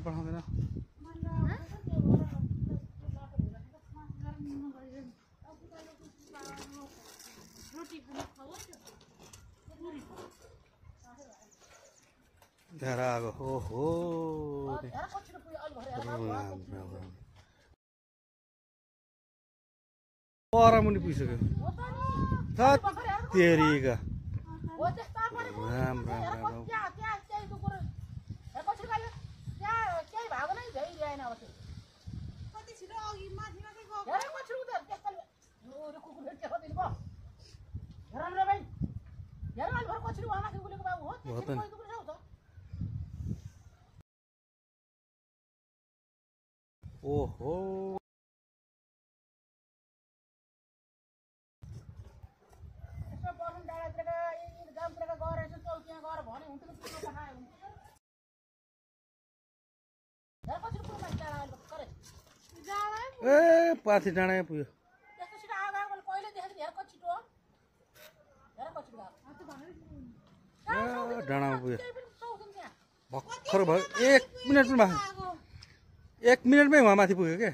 पठाउँदैन घर आगो ओहो परमुनि पुगिसक्यो तेरीका राम राम राम ओहो ए पाथी डाँडा पुग्यो डाँडामा पुग्यो भर्खर भयो 1 मिनटमै उहाँ माथि पुग्यो के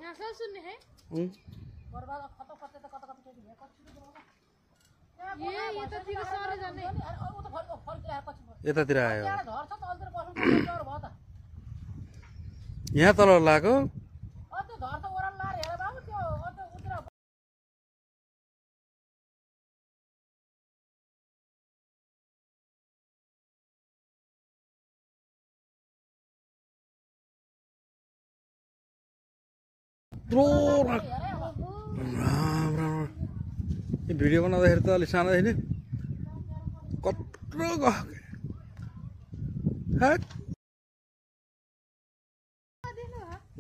यहाँ से सुनने हैं ये तो ठीक सारे जाने यतातिर आयो यहाँ तल लाग्यो राम राम यो भिडियो बनाउँदाखेरि त अलिक सानो देखिने कत्रो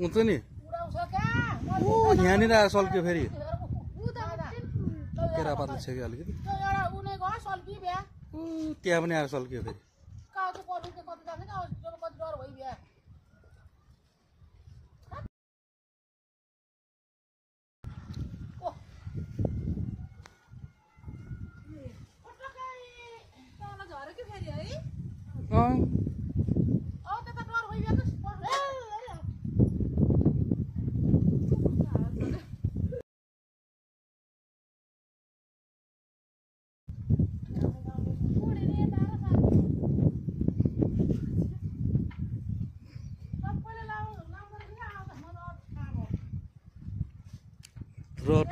हुन्छ नि ओ यहाँनिर आएर सल्क्यो फेरि केरा पातल छ कि अलिकति त्यहाँ पनि आएर सल्क्यो फेरि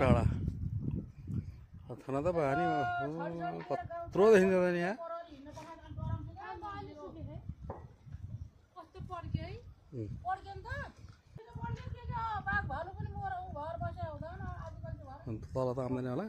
टाढा थना त भयो नि कत्रो देखिन्छ त नि यहाँ तल त आउँदैन होला